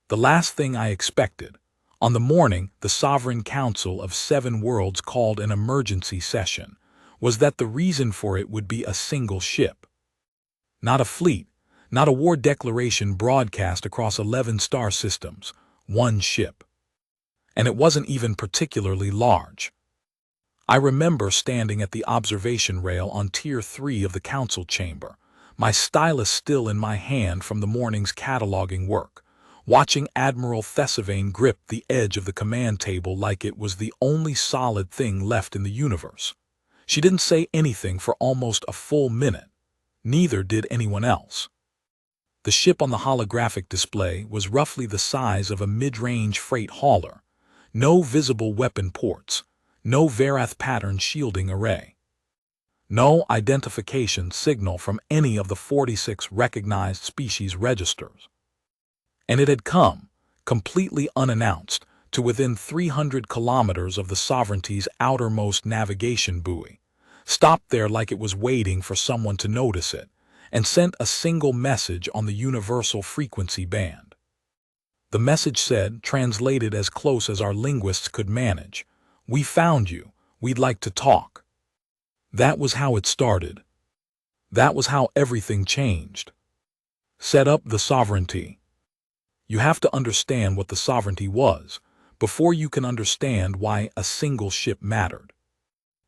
The last thing I expected. On the morning the Sovereign Council of Seven Worlds called an emergency session, was that the reason for it would be a single ship. Not a fleet, not a war declaration broadcast across 11 star systems, one ship. And it wasn't even particularly large. I remember standing at the observation rail on Tier 3 of the council chamber, my stylus still in my hand from the morning's cataloging work, watching Admiral Thesivane grip the edge of the command table like it was the only solid thing left in the universe. She didn't say anything for almost a full minute. Neither did anyone else. The ship on the holographic display was roughly the size of a mid-range freight hauler. No visible weapon ports, no Verath pattern shielding array. No identification signal from any of the 46 recognized species registers. And it had come, completely unannounced, to within 300 kilometers of the Sovereignty's outermost navigation buoy, stopped there like it was waiting for someone to notice it, and sent a single message on the universal frequency band. The message said, translated as close as our linguists could manage, "We found you, we'd like to talk." That was how it started. That was how everything changed. Set up the Sovereignty. You have to understand what the Sovereignty was, before you can understand why a single ship mattered.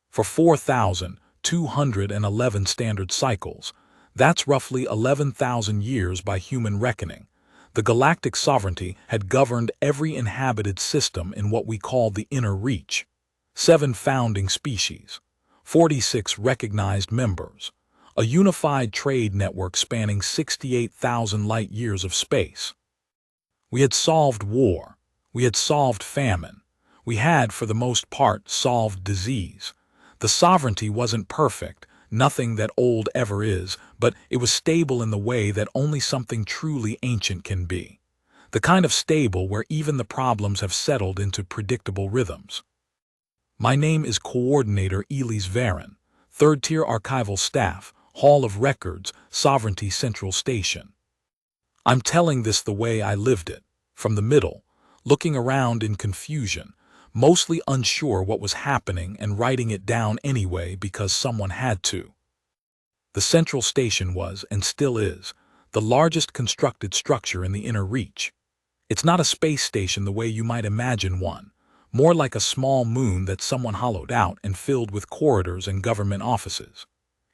For 4,211 standard cycles, that's roughly 11,000 years by human reckoning, the galactic sovereignty had governed every inhabited system in what we call the Inner Reach. 7 founding species, 46 recognized members, a unified trade network spanning 68,000 light-years of space. We had solved war, we had solved famine, we had, for the most part, solved disease. The sovereignty wasn't perfect, nothing that old ever is, but it was stable in the way that only something truly ancient can be. The kind of stable where even the problems have settled into predictable rhythms. My name is Coordinator Elise Varon, 3rd Tier Archival Staff, Hall of Records, Sovereignty Central Station. I'm telling this the way I lived it, from the middle, looking around in confusion, mostly unsure what was happening and writing it down anyway because someone had to. The Central Station was, and still is, the largest constructed structure in the Inner Reach. It's not a space station the way you might imagine one, more like a small moon that someone hollowed out and filled with corridors and government offices.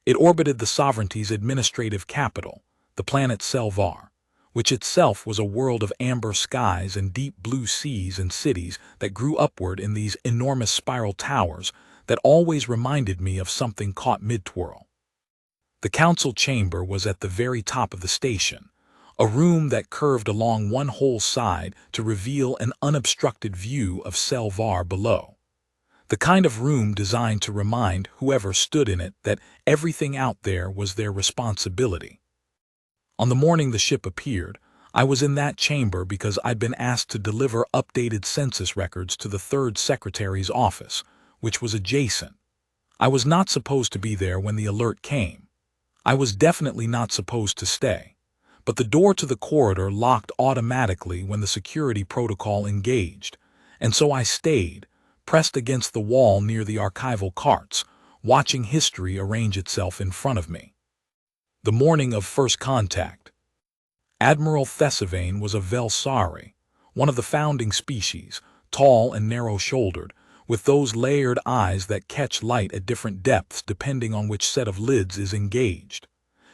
It orbited the Sovereignty's administrative capital, the planet Selvar, which itself was a world of amber skies and deep blue seas and cities that grew upward in these enormous spiral towers that always reminded me of something caught mid-twirl. The council chamber was at the very top of the station, a room that curved along one whole side to reveal an unobstructed view of Selvar below. The kind of room designed to remind whoever stood in it that everything out there was their responsibility. On the morning the ship appeared, I was in that chamber because I'd been asked to deliver updated census records to the 3rd Secretary's office, which was adjacent. I was not supposed to be there when the alert came. I was definitely not supposed to stay. But the door to the corridor locked automatically when the security protocol engaged, and so I stayed, pressed against the wall near the archival carts, watching history arrange itself in front of me. The morning of first contact. Admiral Thesivane was a Velsari, one of the founding species, tall and narrow-shouldered, with those layered eyes that catch light at different depths depending on which set of lids is engaged.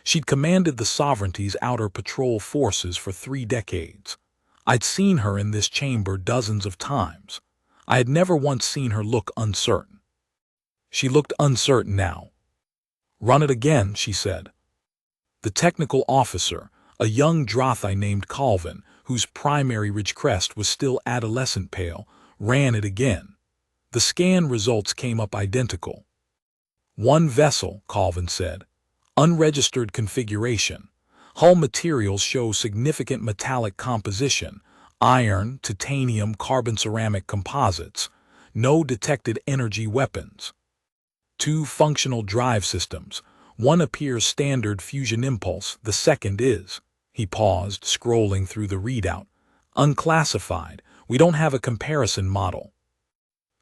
She'd commanded the Sovereignty's outer patrol forces for 3 decades. I'd seen her in this chamber dozens of times. I had never once seen her look uncertain. She looked uncertain now. "Run it again," she said. The technical officer, a young Drothi named Calvin, whose primary ridgecrest was still adolescent pale, ran it again. The scan results came up identical. "One vessel," Calvin said. "Unregistered configuration. Hull materials show significant metallic composition, iron, titanium, carbon ceramic composites. No detected energy weapons. 2 functional drive systems. One appears standard fusion impulse, the second is." He paused, scrolling through the readout. Unclassified. We don't have a comparison model.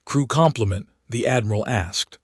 Crew complement, the Admiral asked.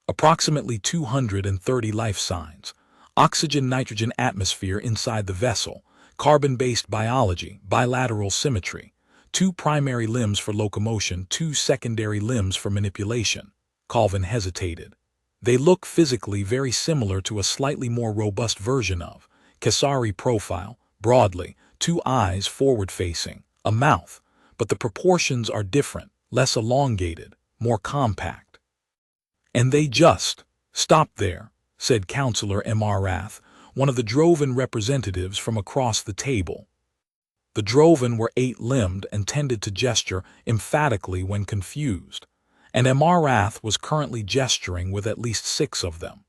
Approximately 230 life signs. Oxygen-nitrogen atmosphere inside the vessel. Carbon-based biology, bilateral symmetry. 2 primary limbs for locomotion, 2 secondary limbs for manipulation. Colvin hesitated. They look physically very similar to a slightly more robust version of Kesari profile, broadly, 2 eyes forward-facing, a mouth, but the proportions are different, less elongated, more compact. And they just stopped there, said Counselor M.R. Rath, one of the Drovan representatives from across the table. The Drovan were 8-limbed and tended to gesture emphatically when confused, and M.R. Rath was currently gesturing with at least 6 of them.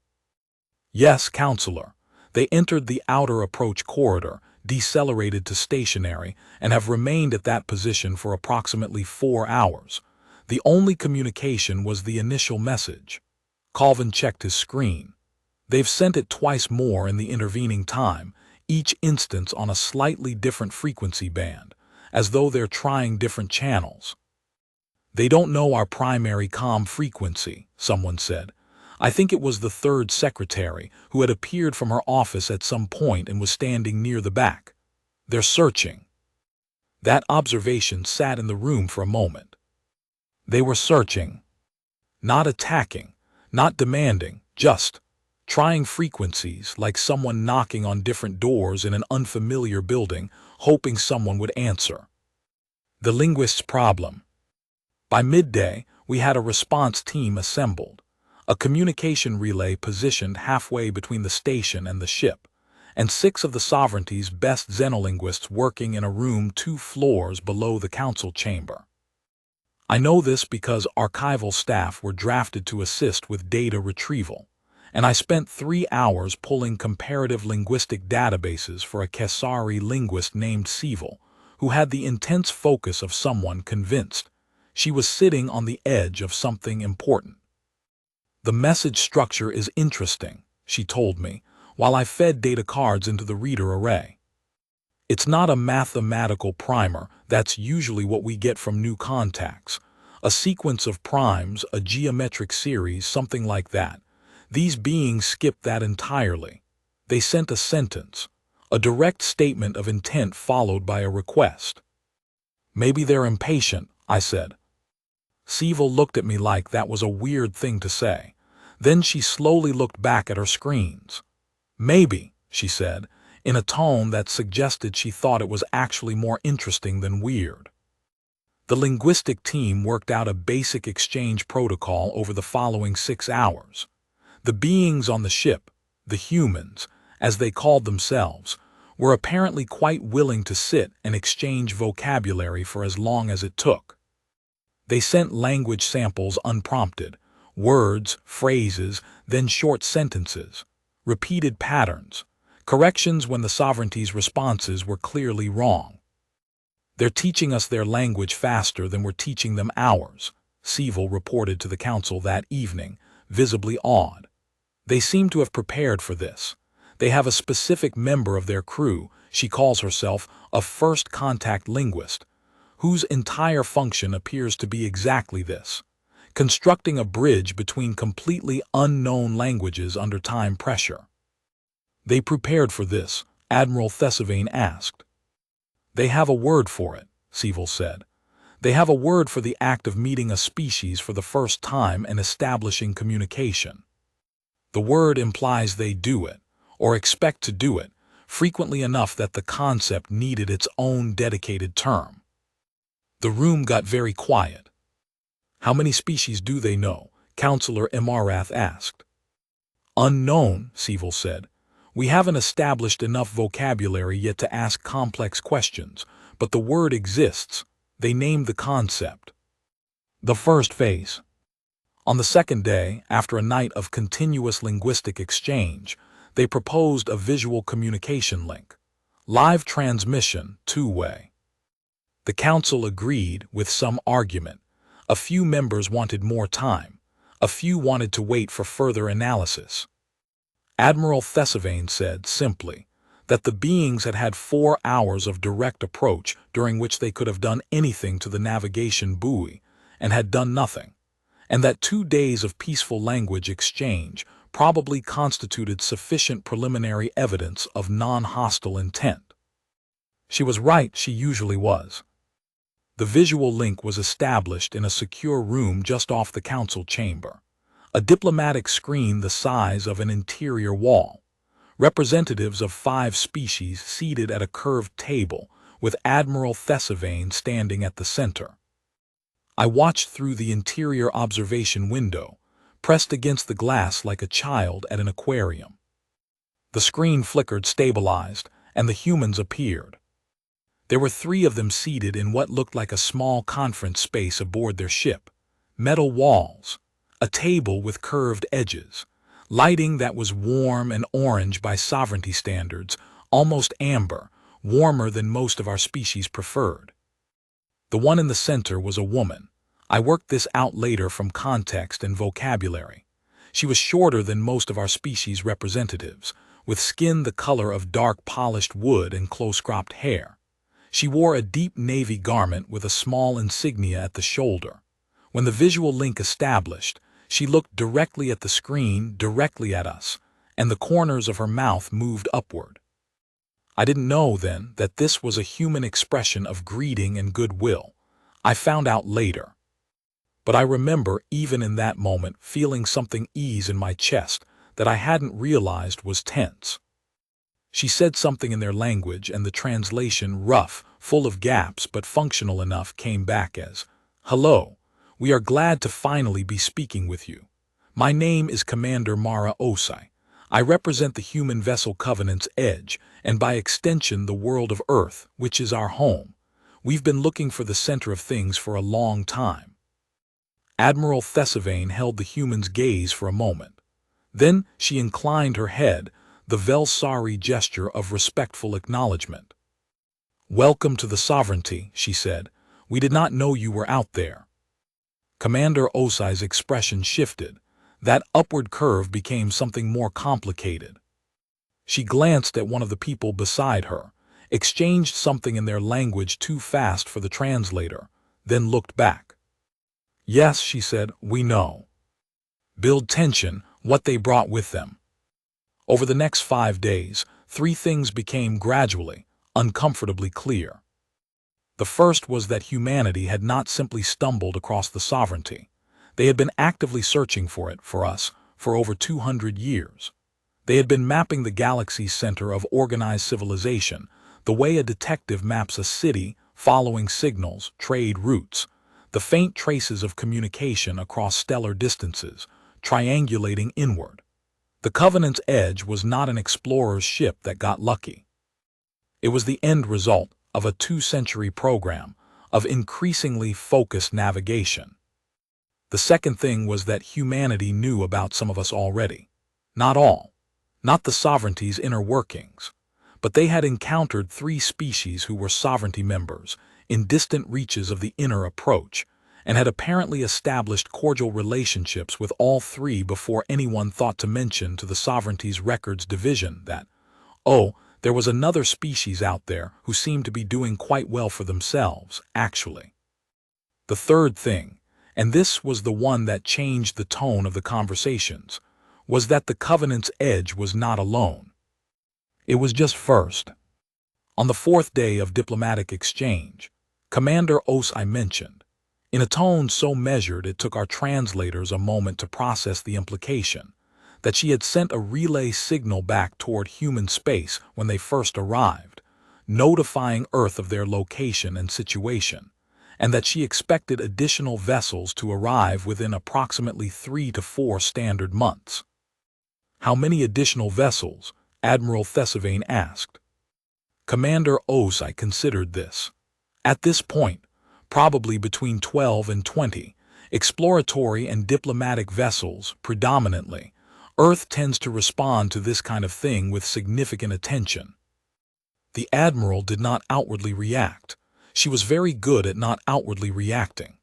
Yes, Counselor. They entered the outer approach corridor, decelerated to stationary, and have remained at that position for approximately 4 hours. The only communication was the initial message. Colvin checked his screen. They've sent it twice more in the intervening time, each instance on a slightly different frequency band, as though they're trying different channels. They don't know our primary comm frequency, someone said. I think it was the 3rd secretary, who had appeared from her office at some point and was standing near the back. They're searching. That observation sat in the room for a moment. They were searching. Not attacking, not demanding, just trying frequencies like someone knocking on different doors in an unfamiliar building, hoping someone would answer. The linguist's problem. By midday, we had a response team assembled, a communication relay positioned halfway between the station and the ship, and 6 of the Sovereignty's best xenolinguists working in a room 2 floors below the council chamber. I know this because archival staff were drafted to assist with data retrieval, and I spent 3 hours pulling comparative linguistic databases for a Kesari linguist named Seville, who had the intense focus of someone convinced she was sitting on the edge of something important. The message structure is interesting, she told me, while I fed data cards into the reader array. It's not a mathematical primer, that's usually what we get from new contacts. A sequence of primes, a geometric series, something like that. These beings skipped that entirely. They sent a sentence, a direct statement of intent followed by a request. Maybe they're impatient, I said. Seville looked at me like that was a weird thing to say. Then she slowly looked back at her screens. Maybe, she said, in a tone that suggested she thought it was actually more interesting than weird. The linguistic team worked out a basic exchange protocol over the following 6 hours. The beings on the ship, the humans, as they called themselves, were apparently quite willing to sit and exchange vocabulary for as long as it took. They sent language samples unprompted, words, phrases, then short sentences, repeated patterns, corrections when the Sovereignty's responses were clearly wrong. They're teaching us their language faster than we're teaching them ours, Seville reported to the council that evening, visibly awed. They seem to have prepared for this. They have a specific member of their crew, she calls herself a first contact linguist, whose entire function appears to be exactly this, constructing a bridge between completely unknown languages under time pressure. They prepared for this, Admiral Thesivane asked. They have a word for it, Seville said. They have a word for the act of meeting a species for the first time and establishing communication. The word implies they do it, or expect to do it, frequently enough that the concept needed its own dedicated term. The room got very quiet. How many species do they know? Counselor Emarath asked. Unknown, Seville said. We haven't established enough vocabulary yet to ask complex questions, but the word exists. They named the concept. The first phase. On the second day, after a night of continuous linguistic exchange, they proposed a visual communication link. Live transmission, 2-way. The council agreed with some argument. A few members wanted more time. A few wanted to wait for further analysis. Admiral Thesivane said simply, that the beings had had 4 hours of direct approach during which they could have done anything to the navigation buoy and had done nothing, and that 2 days of peaceful language exchange probably constituted sufficient preliminary evidence of non-hostile intent. She was right, she usually was. The visual link was established in a secure room just off the council chamber, a diplomatic screen the size of an interior wall, representatives of 5 species seated at a curved table with Admiral Thesivane standing at the center. I watched through the interior observation window, pressed against the glass like a child at an aquarium. The screen flickered, stabilized, and the humans appeared. There were 3 of them seated in what looked like a small conference space aboard their ship. Metal walls, a table with curved edges, lighting that was warm and orange by sovereignty standards, almost amber, warmer than most of our species preferred. The one in the center was a woman. I worked this out later from context and vocabulary. She was shorter than most of our species representatives, with skin the color of dark polished wood and close-cropped hair. She wore a deep navy garment with a small insignia at the shoulder. When the visual link established, she looked directly at the screen, directly at us, and the corners of her mouth moved upward. I didn't know then that this was a human expression of greeting and goodwill. I found out later. But I remember, even in that moment, feeling something ease in my chest that I hadn't realized was tense. She said something in their language, and the translation, rough, full of gaps but functional enough, came back as, "Hello, we are glad to finally be speaking with you. My name is Commander Mara Osai. I represent the human vessel Covenant's Edge, and by extension the world of Earth, which is our home. We've been looking for the center of things for a long time." Admiral Thesivane held the human's gaze for a moment. Then she inclined her head, the Velsari gesture of respectful acknowledgement. "Welcome to the Sovereignty," she said. "We did not know you were out there." Commander Osai's expression shifted. That upward curve became something more complicated. She glanced at one of the people beside her, exchanged something in their language too fast for the translator, then looked back. "Yes," she said, "we know." Build tension, what they brought with them. Over the next 5 days, 3 things became gradually, uncomfortably clear. The first was that humanity had not simply stumbled across the Sovereignty. They had been actively searching for it, for us, for over 200 years. They had been mapping the galaxy's center of organized civilization, the way a detective maps a city, following signals, trade routes, the faint traces of communication across stellar distances, triangulating inward. The Covenant's Edge was not an explorer's ship that got lucky. It was the end result of a 2-century program of increasingly focused navigation. The second thing was that humanity knew about some of us already. Not all, not the Sovereignty's inner workings, but they had encountered 3 species who were Sovereignty members in distant reaches of the inner approach, and had apparently established cordial relationships with all 3 before anyone thought to mention to the Sovereignty's records division that, oh, there was another species out there who seemed to be doing quite well for themselves, actually. The third thing, and this was the one that changed the tone of the conversations, was that the Covenant's Edge was not alone. It was just first. On the 4th day of diplomatic exchange, Commander Osai mentioned, in a tone so measured it took our translators a moment to process the implication, that she had sent a relay signal back toward human space when they first arrived, notifying Earth of their location and situation, and that she expected additional vessels to arrive within approximately 3 to 4 standard months. "How many additional vessels?" Admiral Thesivane asked. Commander Osai considered this. At this point, probably between 12 and 20, exploratory and diplomatic vessels, predominantly. Earth tends to respond to this kind of thing with significant attention. The Admiral did not outwardly react. She was very good at not outwardly reacting.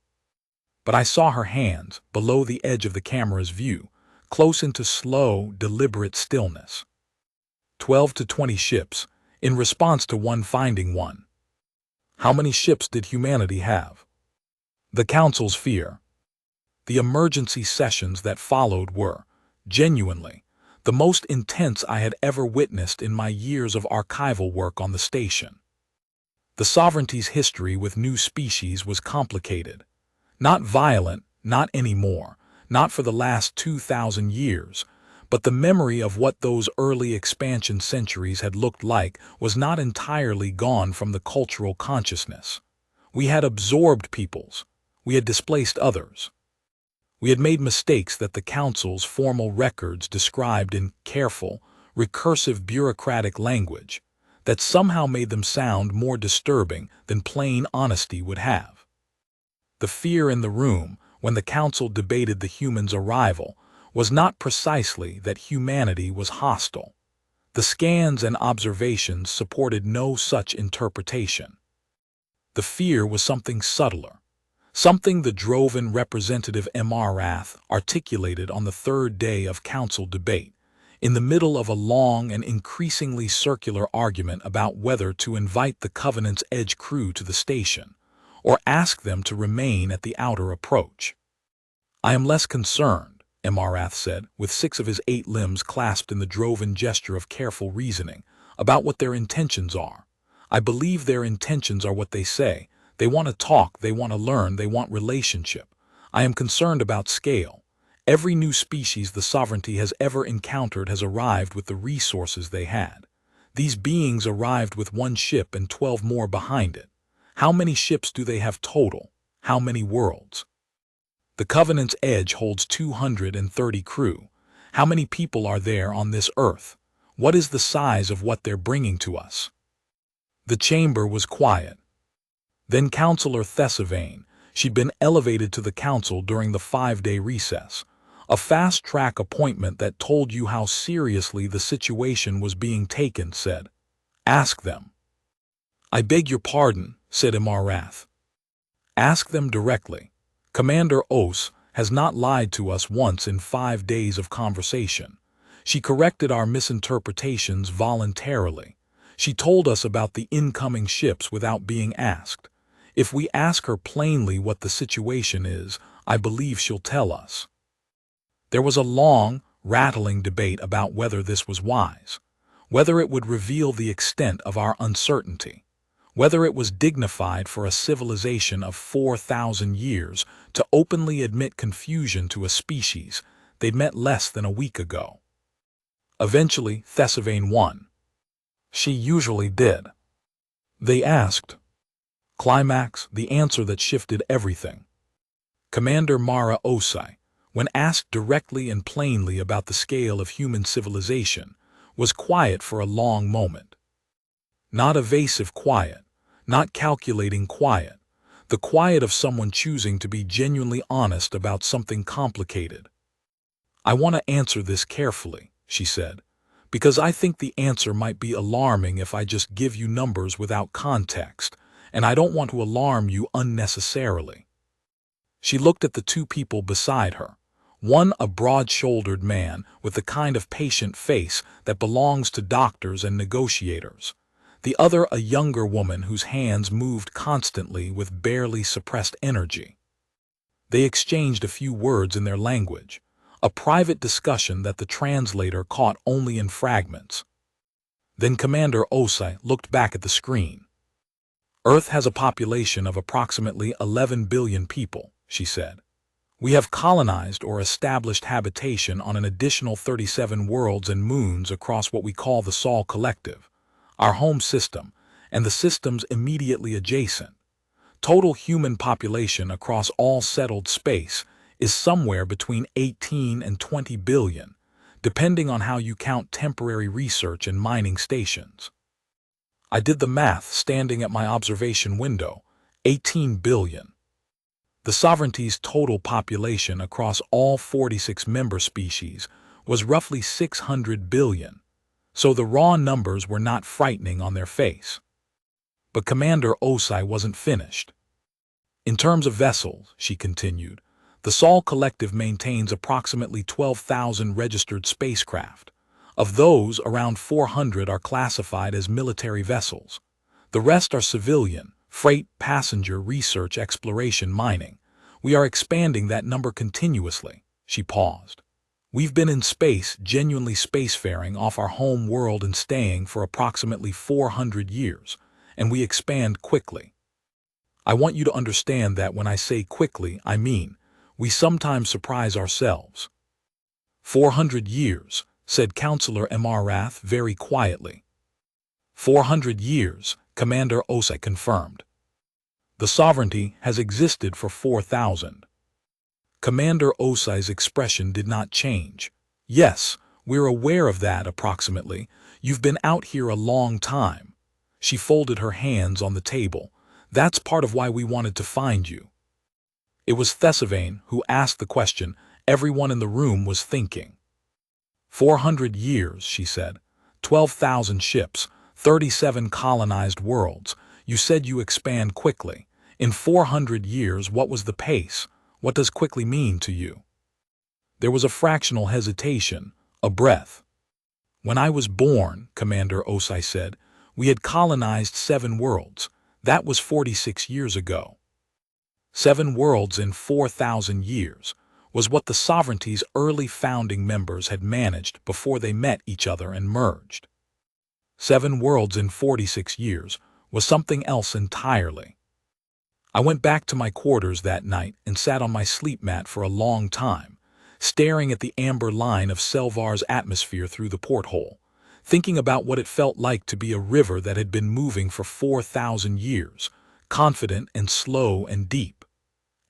But I saw her hands, below the edge of the camera's view, close into slow, deliberate stillness. 12 to 20 ships, in response to one finding one. How many ships did humanity have? The Council's fear. The emergency sessions that followed were, genuinely, the most intense I had ever witnessed in my years of archival work on the station. The sovereignty's history with new species was complicated. Not violent, not anymore, not for the last 2,000 years, but the memory of what those early expansion centuries had looked like was not entirely gone from the cultural consciousness. We had absorbed peoples. We had displaced others. We had made mistakes that the Council's formal records described in careful, recursive bureaucratic language that somehow made them sound more disturbing than plain honesty would have. The fear in the room, when the Council debated the humans' arrival, was not precisely that humanity was hostile. The scans and observations supported no such interpretation. The fear was something subtler, something the Drovan representative Marath articulated on the third day of Council debate, in the middle of a long and increasingly circular argument about whether to invite the Covenant's Edge crew to the station, or ask them to remain at the outer approach. I am less concerned, Marath said, with 6 of his 8 limbs clasped in the Drovan gesture of careful reasoning, about what their intentions are. I believe their intentions are what they say. They want to talk, they want to learn, they want relationship. I am concerned about scale. Every new species the sovereignty has ever encountered has arrived with the resources they had. These beings arrived with 1 ship and 12 more behind it. How many ships do they have total? How many worlds? The Covenant's Edge holds 230 crew. How many people are there on this Earth? What is the size of what they're bringing to us? The chamber was quiet. Then Councillor Thessavane, she'd been elevated to the Council during the 5-day recess, a fast-track appointment that told you how seriously the situation was being taken, said, "Ask them." "I beg your pardon," said Marath. "Ask them directly. Commander Os has not lied to us once in 5 days of conversation. She corrected our misinterpretations voluntarily. She told us about the incoming ships without being asked. If we ask her plainly what the situation is, I believe she'll tell us." There was a long, rattling debate about whether this was wise, whether it would reveal the extent of our uncertainty, whether it was dignified for a civilization of 4,000 years to openly admit confusion to a species they'd met less than a week ago. Eventually, Thessavane won. She usually did. They asked. Climax, the answer that shifted everything. Commander Mara Osai, when asked directly and plainly about the scale of human civilization, was quiet for a long moment. Not evasive quiet, not calculating quiet, the quiet of someone choosing to be genuinely honest about something complicated. "I want to answer this carefully," she said, "because I think the answer might be alarming if I just give you numbers without context, and I don't want to alarm you unnecessarily." She looked at the 2 people beside her, one a broad-shouldered man with the kind of patient face that belongs to doctors and negotiators, the other a younger woman whose hands moved constantly with barely suppressed energy. They exchanged a few words in their language, a private discussion that the translator caught only in fragments. Then Commander Osai looked back at the screen. "Earth has a population of approximately 11 billion people," she said. "We have colonized or established habitation on an additional 37 worlds and moons across what we call the Sol Collective, our home system, and the systems immediately adjacent. Total human population across all settled space is somewhere between 18 and 20 billion, depending on how you count temporary research and mining stations. I did the math standing at my observation window, 18 billion. The sovereignty's total population across all 46 member species was roughly 600 billion, so the raw numbers were not frightening on their face. But Commander Osai wasn't finished. "In terms of vessels," she continued, "the Sol Collective maintains approximately 12,000 registered spacecraft, Of those, around 400 are classified as military vessels. The rest are civilian, freight, passenger, research, exploration, mining. We are expanding that number continuously." She paused. "We've been in space, genuinely spacefaring off our home world and staying for approximately 400 years, and we expand quickly. I want you to understand that when I say quickly, I mean we sometimes surprise ourselves." 400 years, said Counselor Emarath very quietly. 400 years, Commander Osai confirmed. "The sovereignty has existed for 4,000. Commander Osai's expression did not change. "Yes, we're aware of that approximately. You've been out here a long time." She folded her hands on the table. "That's part of why we wanted to find you." It was Thesivane who asked the question everyone in the room was thinking. 400 years, she said. 12,000 ships, 37 colonized worlds. You said you expand quickly. In 400 years, what was the pace? What does quickly mean to you? There was a fractional hesitation, a breath. "When I was born," Commander Osai said, "we had colonized 7 worlds. That was 46 years ago." 7 worlds in 4,000 years was what the sovereignty's early founding members had managed before they met each other and merged. 7 worlds in 46 years was something else entirely. I went back to my quarters that night and sat on my sleep mat for a long time, staring at the amber line of Selvar's atmosphere through the porthole, thinking about what it felt like to be a river that had been moving for 4,000 years, confident and slow and deep,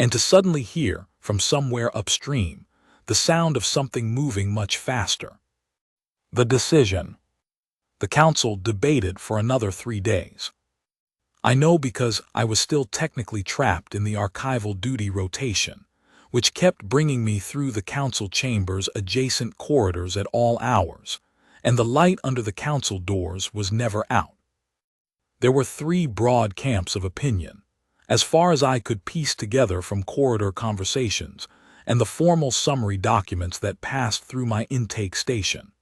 and to suddenly hear, from somewhere upstream, the sound of something moving much faster. The decision. The council debated for another 3 days. I know because I was still technically trapped in the archival duty rotation, which kept bringing me through the council chambers' adjacent corridors at all hours, and the light under the council doors was never out. There were 3 broad camps of opinion, as far as I could piece together from corridor conversations and the formal summary documents that passed through my intake station.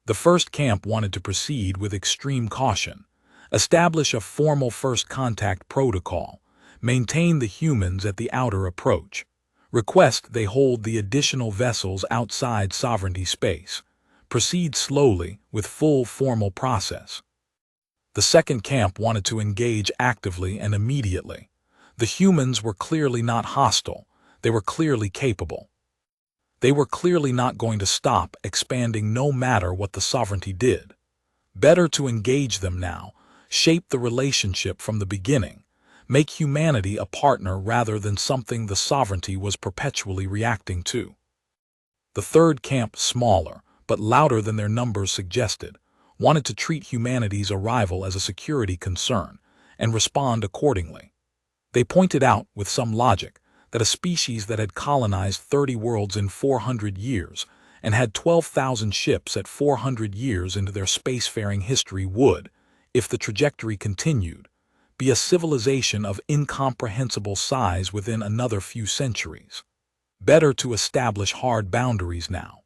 The first camp wanted to proceed with extreme caution, establish a formal first contact protocol, maintain the humans at the outer approach, request they hold the additional vessels outside sovereignty space, proceed slowly with full formal process. The second camp wanted to engage actively and immediately. The humans were clearly not hostile, they were clearly capable. They were clearly not going to stop expanding no matter what the sovereignty did. Better to engage them now, shape the relationship from the beginning, make humanity a partner rather than something the sovereignty was perpetually reacting to. The third camp, smaller, but louder than their numbers suggested, wanted to treat humanity's arrival as a security concern and respond accordingly. They pointed out, with some logic, that a species that had colonized 30 worlds in 400 years and had 12,000 ships at 400 years into their spacefaring history would, if the trajectory continued, be a civilization of incomprehensible size within another few centuries. Better to establish hard boundaries now.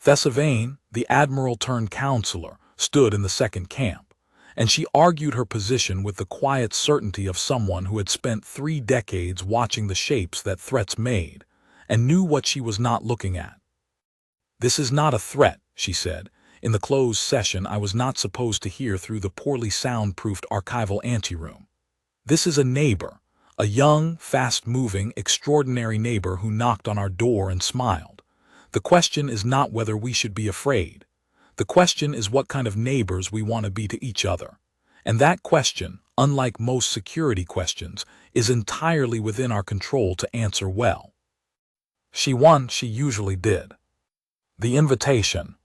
Thesivane, the admiral-turned-counselor, stood in the second camp, and she argued her position with the quiet certainty of someone who had spent 3 decades watching the shapes that threats made, and knew what she was not looking at. "This is not a threat," she said. In the closed session I was not supposed to hear through the poorly soundproofed archival anteroom. "This is a neighbor, a young, fast-moving, extraordinary neighbor who knocked on our door and smiled. The question is not whether we should be afraid. The question is what kind of neighbors we want to be to each other. And that question, unlike most security questions, is entirely within our control to answer well." She won, she usually did. The invitation.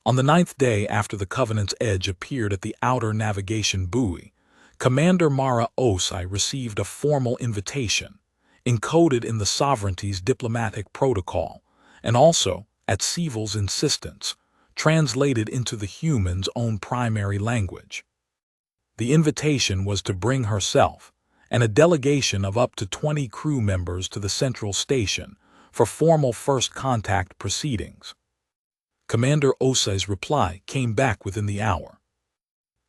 On the 9th day after the Covenant's edge appeared at the outer navigation buoy, Commander Mara Osai received a formal invitation, encoded in the sovereignty's diplomatic protocol, and also, at Sievel's insistence, translated into the humans' own primary language. The invitation was to bring herself and a delegation of up to 20 crew members to the central station for formal first contact proceedings. Commander Osai's reply came back within the hour.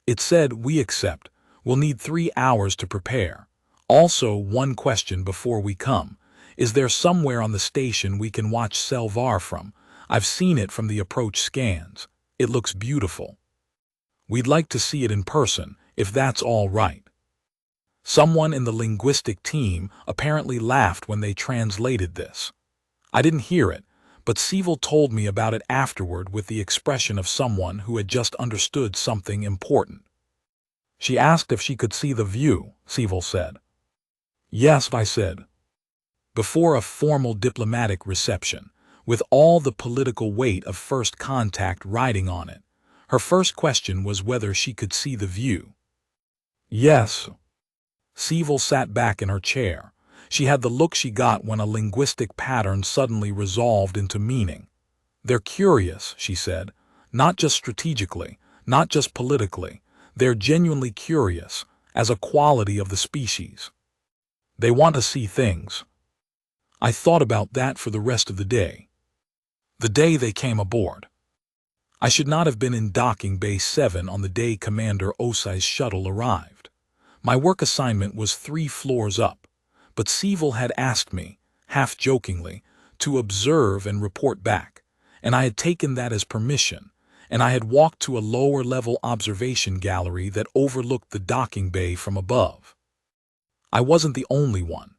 It said, "We accept. We'll need 3 hours to prepare. Also, one question before we come. Is there somewhere on the station we can watch Selvar from? I've seen it from the approach scans. It looks beautiful. We'd like to see it in person, if that's all right." Someone in the linguistic team apparently laughed when they translated this. I didn't hear it, but Seville told me about it afterward with the expression of someone who had just understood something important. "She asked if she could see the view," Seville said. "Yes," I said. Before a formal diplomatic reception, with all the political weight of first contact riding on it, her first question was whether she could see the view. "Yes." Seville sat back in her chair. She had the look she got when a linguistic pattern suddenly resolved into meaning. "They're curious," she said, "not just strategically, not just politically. They're genuinely curious, as a quality of the species. They want to see things." I thought about that for the rest of the day. The day they came aboard. I should not have been in Docking Bay 7 on the day Commander Osai's shuttle arrived. My work assignment was 3 floors up, but Seville had asked me, half-jokingly, to observe and report back, and I had taken that as permission, and I had walked to a lower-level observation gallery that overlooked the docking bay from above. I wasn't the only one.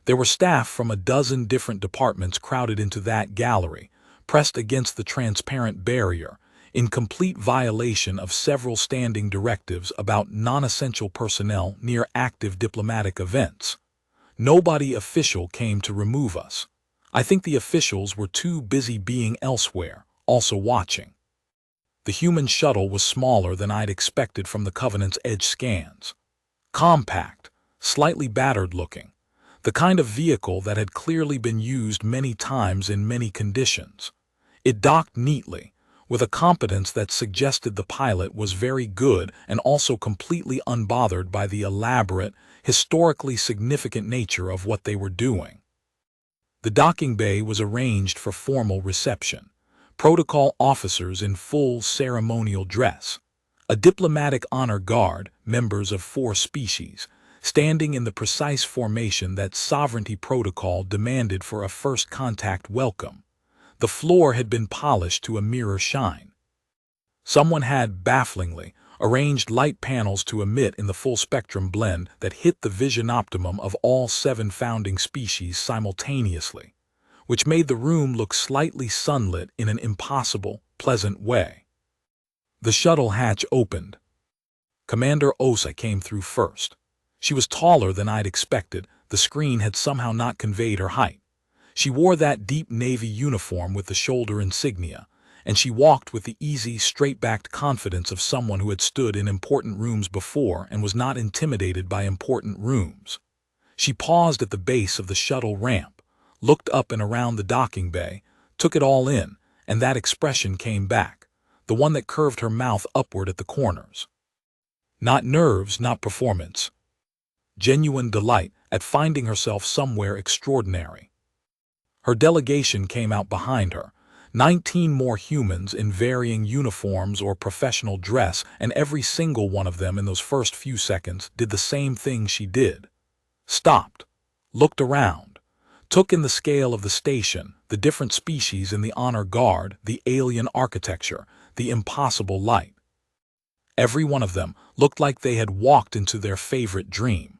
There were staff from a dozen different departments crowded into that gallery, pressed against the transparent barrier, in complete violation of several standing directives about non-essential personnel near active diplomatic events. Nobody official came to remove us. I think the officials were too busy being elsewhere, also watching. The human shuttle was smaller than I'd expected from the Covenant's edge scans. Compact, slightly battered-looking, the kind of vehicle that had clearly been used many times in many conditions. It docked neatly, with a competence that suggested the pilot was very good and also completely unbothered by the elaborate, historically significant nature of what they were doing. The docking bay was arranged for formal reception. Protocol officers in full ceremonial dress, a diplomatic honor guard, members of 4 species, standing in the precise formation that sovereignty protocol demanded for a first contact welcome. The floor had been polished to a mirror shine. Someone had, bafflingly, arranged light panels to emit in the full-spectrum blend that hit the vision optimum of all 7 founding species simultaneously, which made the room look slightly sunlit in an impossible, pleasant way. The shuttle hatch opened. Commander Osai came through first. She was taller than I'd expected. The screen had somehow not conveyed her height. She wore that deep navy uniform with the shoulder insignia, and she walked with the easy, straight-backed confidence of someone who had stood in important rooms before and was not intimidated by important rooms. She paused at the base of the shuttle ramp, looked up and around the docking bay, took it all in, and that expression came back, the one that curved her mouth upward at the corners. Not nerves, not performance. Genuine delight at finding herself somewhere extraordinary. Her delegation came out behind her, 19 more humans in varying uniforms or professional dress, and every single one of them in those first few seconds did the same thing she did. Stopped, looked around, took in the scale of the station, the different species in the honor guard, the alien architecture, the impossible light. Every one of them looked like they had walked into their favorite dream.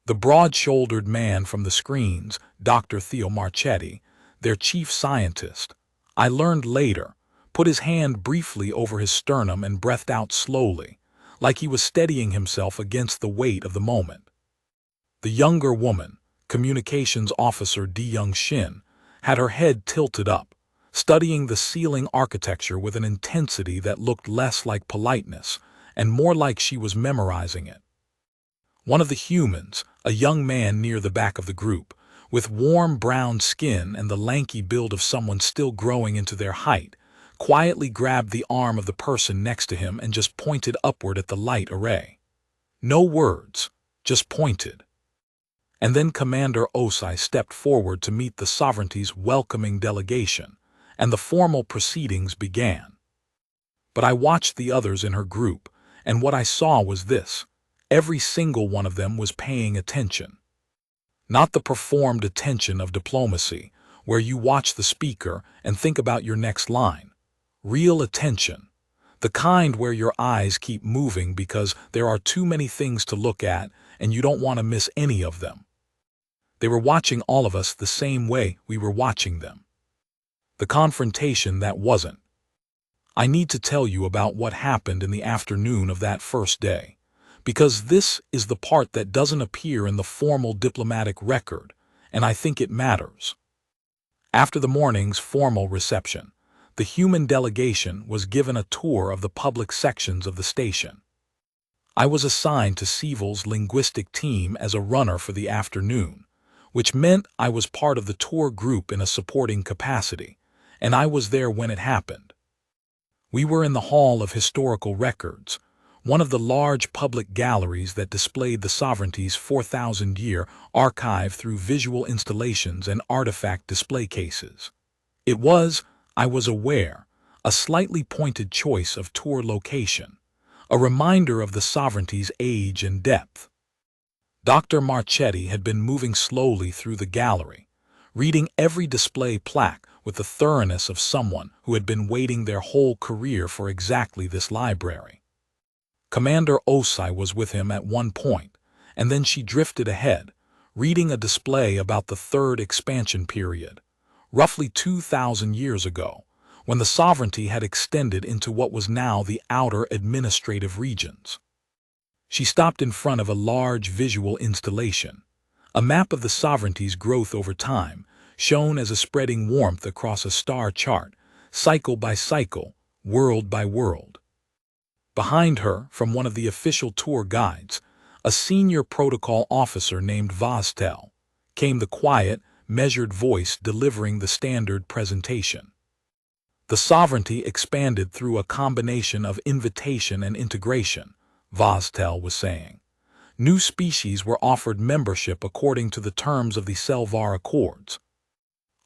The broad-shouldered man from the screens, Dr. Theo Marchetti, their chief scientist, I learned later, put his hand briefly over his sternum and breathed out slowly, like he was steadying himself against the weight of the moment. The younger woman, communications officer Di Young Shin, had her head tilted up, studying the ceiling architecture with an intensity that looked less like politeness and more like she was memorizing it. One of the humans, a young man near the back of the group, with warm brown skin and the lanky build of someone still growing into their height, quietly grabbed the arm of the person next to him and just pointed upward at the light array. No words, just pointed. And then Commander Osai stepped forward to meet the sovereignty's welcoming delegation, and the formal proceedings began. But I watched the others in her group, and what I saw was this: every single one of them was paying attention. Not the performed attention of diplomacy, where you watch the speaker and think about your next line. Real attention. The kind where your eyes keep moving because there are too many things to look at and you don't want to miss any of them. They were watching all of us the same way we were watching them. The confrontation that wasn't. I need to tell you about what happened in the afternoon of that first day, because this is the part that doesn't appear in the formal diplomatic record, and I think it matters. After the morning's formal reception, the human delegation was given a tour of the public sections of the station. I was assigned to Sievel's linguistic team as a runner for the afternoon, which meant I was part of the tour group in a supporting capacity, and I was there when it happened. We were in the Hall of Historical Records, one of the large public galleries that displayed the sovereignty's 4,000-year archive through visual installations and artifact display cases. It was, I was aware, a slightly pointed choice of tour location, a reminder of the sovereignty's age and depth. Dr. Marchetti had been moving slowly through the gallery, reading every display plaque with the thoroughness of someone who had been waiting their whole career for exactly this library. Commander Osai was with him at one point, and then she drifted ahead, reading a display about the third expansion period, roughly 2,000 years ago, when the sovereignty had extended into what was now the outer administrative regions. She stopped in front of a large visual installation, a map of the sovereignty's growth over time, shown as a spreading warmth across a star chart, cycle by cycle, world by world. Behind her, from one of the official tour guides, a senior protocol officer named Vostell, came the quiet, measured voice delivering the standard presentation. The sovereignty expanded through a combination of invitation and integration, Vostell was saying. New species were offered membership according to the terms of the Selvar Accords.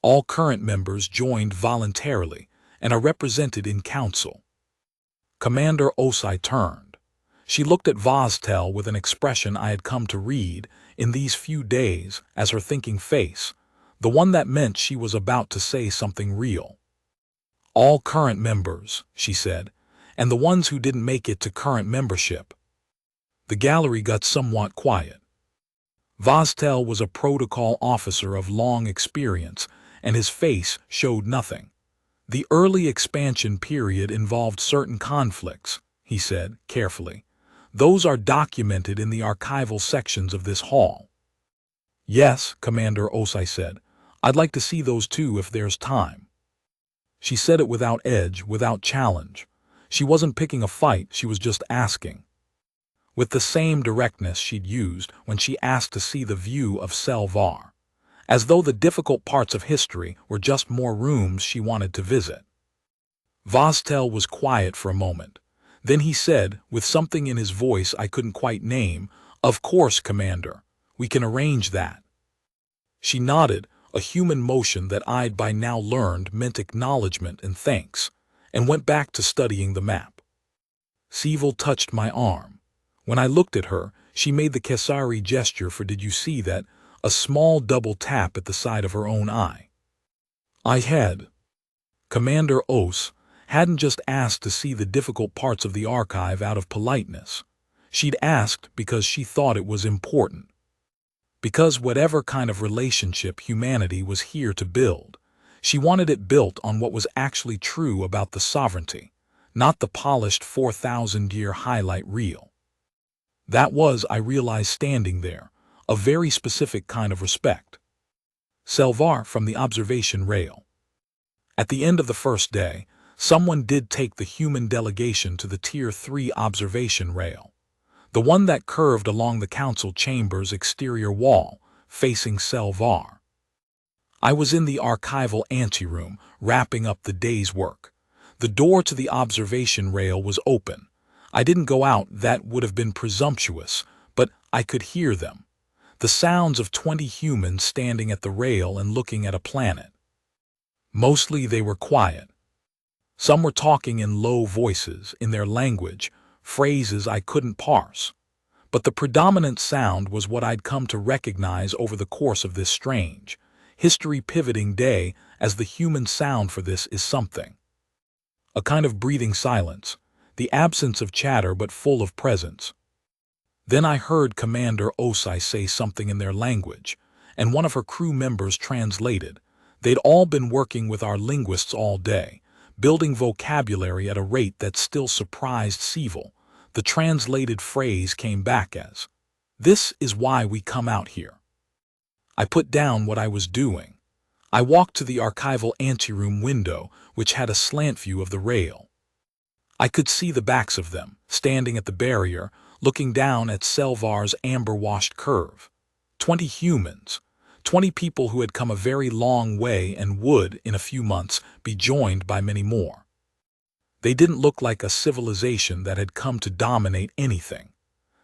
All current members joined voluntarily and are represented in council. Commander Osai turned. She looked at Vostell with an expression I had come to read in these few days as her thinking face, the one that meant she was about to say something real. All current members, she said, and the ones who didn't make it to current membership. The gallery got somewhat quiet. Vostell was a protocol officer of long experience, and his face showed nothing. The early expansion period involved certain conflicts, he said, carefully. Those are documented in the archival sections of this hall. Yes, Commander Osai said. I'd like to see those too if there's time. She said it without edge, without challenge. She wasn't picking a fight, she was just asking. With the same directness she'd used when she asked to see the view of Selvar, as though the difficult parts of history were just more rooms she wanted to visit. Vostell was quiet for a moment. Then he said, with something in his voice I couldn't quite name, "Of course, Commander. We can arrange that." She nodded, a human motion that I'd by now learned meant acknowledgement and thanks, and went back to studying the map. Sievel touched my arm. When I looked at her, she made the Kesari gesture for "did you see that?" a small double tap at the side of her own eye. I had. Commander Os hadn't just asked to see the difficult parts of the archive out of politeness. She'd asked because she thought it was important. Because whatever kind of relationship humanity was here to build, she wanted it built on what was actually true about the sovereignty, not the polished 4,000-year highlight reel. That was, I realized standing there, a very specific kind of respect. Selvar from the observation rail. At the end of the first day, someone did take the human delegation to the Tier 3 observation rail, the one that curved along the council chamber's exterior wall, facing Selvar. I was in the archival anteroom, wrapping up the day's work. The door to the observation rail was open. I didn't go out, that would have been presumptuous, but I could hear them. The sounds of 20 humans standing at the rail and looking at a planet. Mostly they were quiet. Some were talking in low voices, in their language, phrases I couldn't parse. But the predominant sound was what I'd come to recognize over the course of this strange, history-pivoting day as the human sound for this is something. A kind of breathing silence, the absence of chatter but full of presence. Then I heard Commander Osai say something in their language, and one of her crew members translated. They'd all been working with our linguists all day, building vocabulary at a rate that still surprised Seville. The translated phrase came back as, "This is why we come out here." I put down what I was doing. I walked to the archival anteroom window, which had a slant view of the rail. I could see the backs of them, standing at the barrier, looking down at Selvar's amber-washed curve. 20 humans, 20 people who had come a very long way and would, in a few months, be joined by many more. They didn't look like a civilization that had come to dominate anything.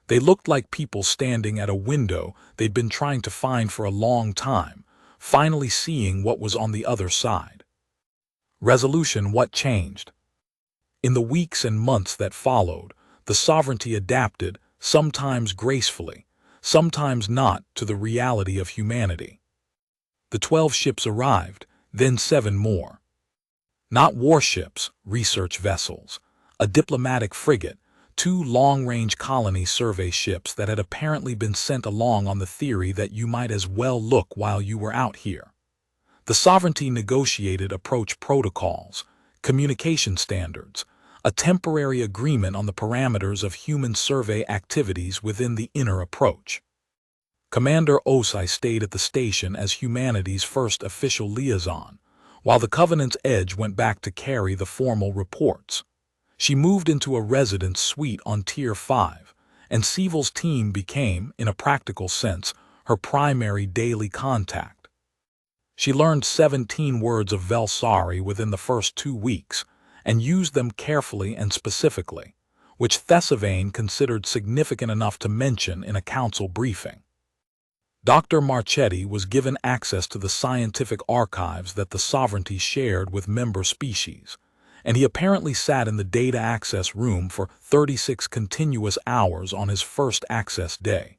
They looked like people standing at a window they'd been trying to find for a long time, finally seeing what was on the other side. Resolution: what changed? In the weeks and months that followed, the sovereignty adapted, sometimes gracefully, sometimes not, to the reality of humanity. The 12 ships arrived, then 7 more. Not warships, research vessels, a diplomatic frigate, 2 long-range colony survey ships that had apparently been sent along on the theory that you might as well look while you were out here. The sovereignty negotiated approach protocols, communication standards, a temporary agreement on the parameters of human survey activities within the inner approach. Commander Osai stayed at the station as humanity's first official liaison, while the Covenant's Edge went back to carry the formal reports. She moved into a residence suite on Tier 5, and Seville's team became, in a practical sense, her primary daily contact. She learned 17 words of Velsari within the first 2 weeks, and used them carefully and specifically, which Thesivane considered significant enough to mention in a council briefing. Dr. Marchetti was given access to the scientific archives that the sovereignty shared with member species, and he apparently sat in the data access room for 36 continuous hours on his first access day,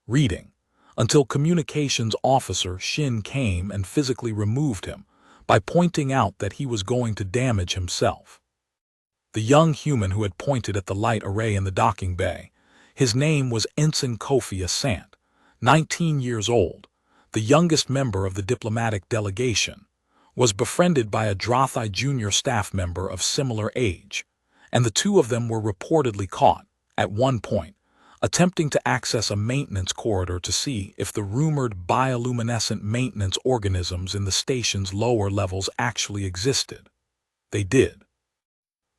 reading, until communications officer Shin came and physically removed him by pointing out that he was going to damage himself. The young human who had pointed at the light array in the docking bay, his name was Ensign Kofi Asant, 19 years old, the youngest member of the diplomatic delegation, was befriended by a Drothi junior staff member of similar age, and the 2 of them were reportedly caught, at one point, attempting to access a maintenance corridor to see if the rumored bioluminescent maintenance organisms in the station's lower levels actually existed. They did.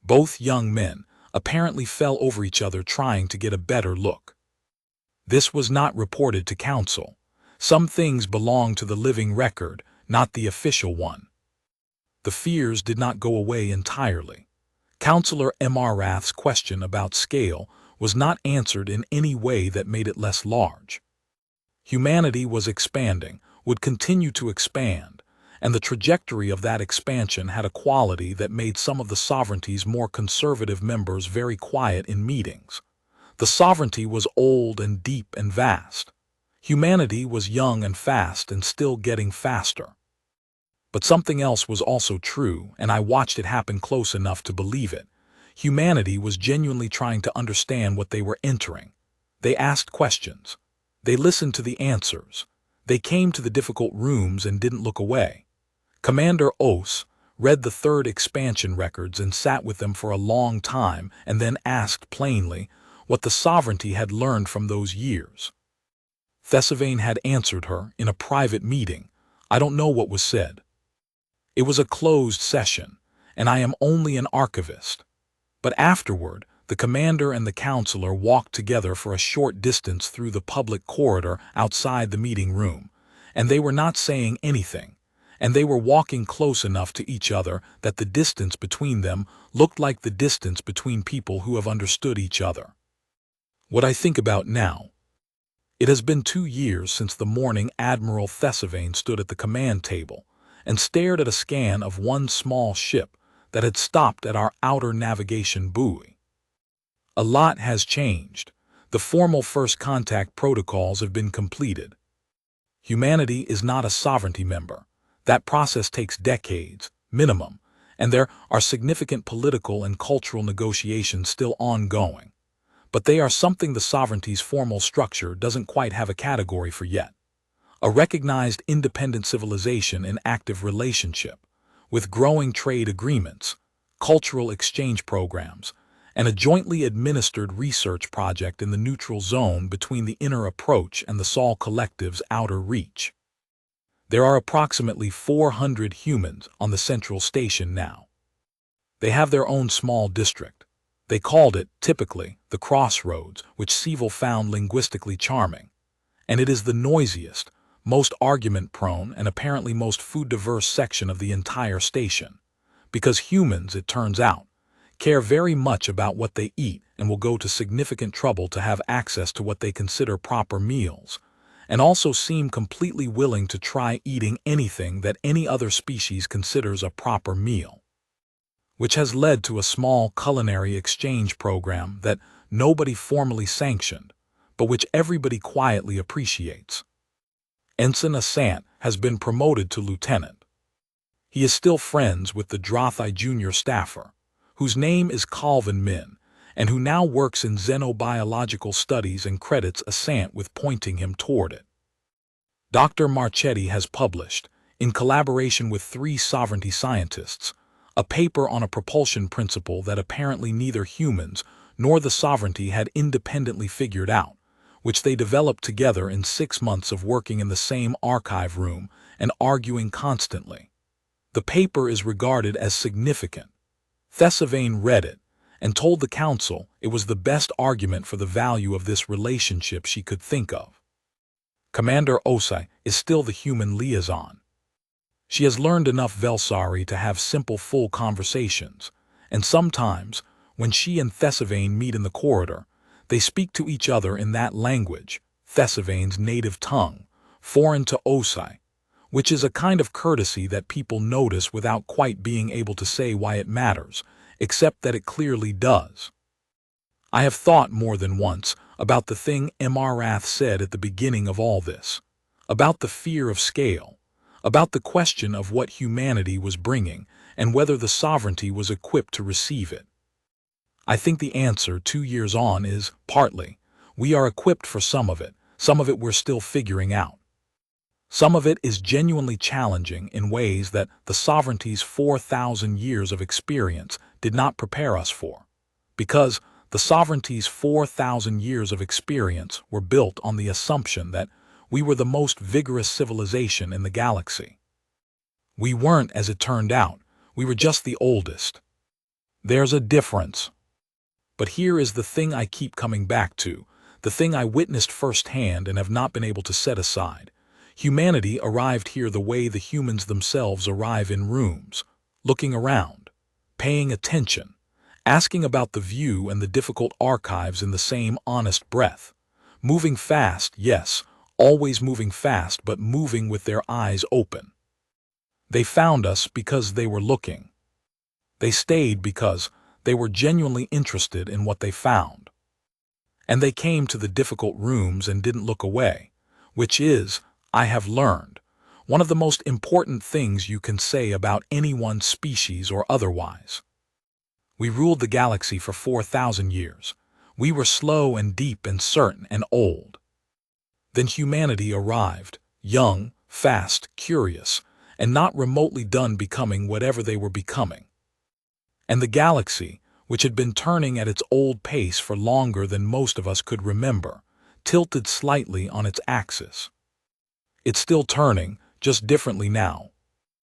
Both young men apparently fell over each other trying to get a better look. This was not reported to council. Some things belong to the living record, not the official one. The fears did not go away entirely. Councillor Mrath's question about scale was not answered in any way that made it less large. Humanity was expanding, would continue to expand, and the trajectory of that expansion had a quality that made some of the sovereignty's more conservative members very quiet in meetings. The sovereignty was old and deep and vast. Humanity was young and fast and still getting faster. But something else was also true, and I watched it happen close enough to believe it. Humanity was genuinely trying to understand what they were entering. They asked questions. They listened to the answers. They came to the difficult rooms and didn't look away. Commander Os read the 3rd expansion records and sat with them for a long time and then asked plainly what the sovereignty had learned from those years. Thesivane had answered her in a private meeting. I don't know what was said. It was a closed session, and I am only an archivist. But afterward, the commander and the counselor walked together for a short distance through the public corridor outside the meeting room, and they were not saying anything, and they were walking close enough to each other that the distance between them looked like the distance between people who have understood each other. What I think about now. It has been 2 years since the morning Admiral Thesivane stood at the command table, and stared at a scan of one small ship that had stopped at our outer navigation buoy. A lot has changed. The formal first contact protocols have been completed. Humanity is not a sovereignty member. That process takes decades, minimum, and there are significant political and cultural negotiations still ongoing. But they are something the sovereignty's formal structure doesn't quite have a category for yet. A recognized independent civilization in active relationship, with growing trade agreements, cultural exchange programs, and a jointly administered research project in the neutral zone between the inner approach and the Sol Collective's outer reach. There are approximately 400 humans on the central station now. They have their own small district. They called it, typically, the Crossroads, which Seville found linguistically charming. And it is the noisiest, most argument-prone, and apparently most food-diverse section of the entire station. Because humans, it turns out, care very much about what they eat and will go to significant trouble to have access to what they consider proper meals, and also seem completely willing to try eating anything that any other species considers a proper meal, which has led to a small culinary exchange program that nobody formally sanctioned, but which everybody quietly appreciates. Ensign Asant has been promoted to lieutenant. He is still friends with the Drothi junior staffer, whose name is Calvin Min, and who now works in xenobiological studies and credits Asant with pointing him toward it. Dr. Marchetti has published, in collaboration with 3 sovereignty scientists, a paper on a propulsion principle that apparently neither humans nor the sovereignty had independently figured out, which they developed together in 6 months of working in the same archive room and arguing constantly. The paper is regarded as significant. Thesivane read it and told the council it was the best argument for the value of this relationship she could think of. Commander Osai is still the human liaison. She has learned enough Velsari to have simple, full conversations, and sometimes, when she and Thesivane meet in the corridor, they speak to each other in that language, Thesivane's native tongue, foreign to Osai, which is a kind of courtesy that people notice without quite being able to say why it matters, except that it clearly does. I have thought more than once about the thing Emarath said at the beginning of all this, about the fear of scale, about the question of what humanity was bringing and whether the sovereignty was equipped to receive it. I think the answer 2 years on is, partly, we are equipped for some of it we're still figuring out. Some of it is genuinely challenging in ways that the sovereignty's 4,000 years of experience did not prepare us for, because the sovereignty's 4,000 years of experience were built on the assumption that we were the most vigorous civilization in the galaxy. We weren't, as it turned out, we were just the oldest. There's a difference. But here is the thing I keep coming back to, the thing I witnessed firsthand and have not been able to set aside. Humanity arrived here the way the humans themselves arrive in rooms, looking around, paying attention, asking about the view and the difficult archives in the same honest breath, moving fast, yes, always moving fast, but moving with their eyes open. They found us because they were looking. They stayed because they were genuinely interested in what they found. And they came to the difficult rooms and didn't look away, which is, I have learned, one of the most important things you can say about any one species or otherwise. We ruled the galaxy for 4,000 years. We were slow and deep and certain and old. Then humanity arrived, young, fast, curious, and not remotely done becoming whatever they were becoming. And the galaxy, which had been turning at its old pace for longer than most of us could remember, tilted slightly on its axis. It's still turning, just differently now,